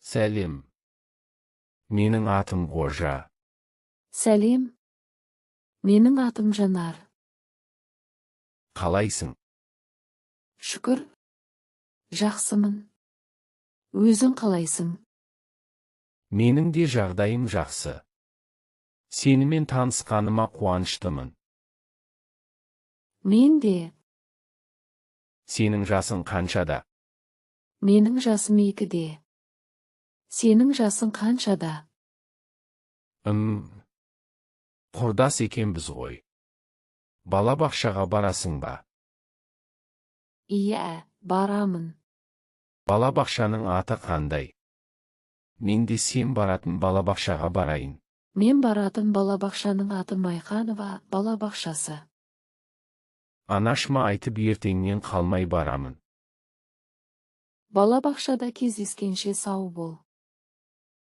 Сәлем. Менің атым Қожа. Сәлем. Менің атым Жанар. Қалайсың? Шүкір. Жақсымын. Өзің қалайсың? Менің де жағдайым жақсы. Сенімен танысқаныма қуаныштымын. Мен де. Сенің жасың қаншада? Менің жасым 2-де. Сенің жасың қаншада? Құрдас екенбіз ғой. Балабақшаға барасың ба? Иә, барамын. Балабақшаның аты қандай? Мен де сен баратын балабақшаға барайын. Мен баратын балабақшаның аты Майханова балабақшасы. Анашыма айтып ертеңнен қалмай барамын. Балабақшада кездескенше сау бол.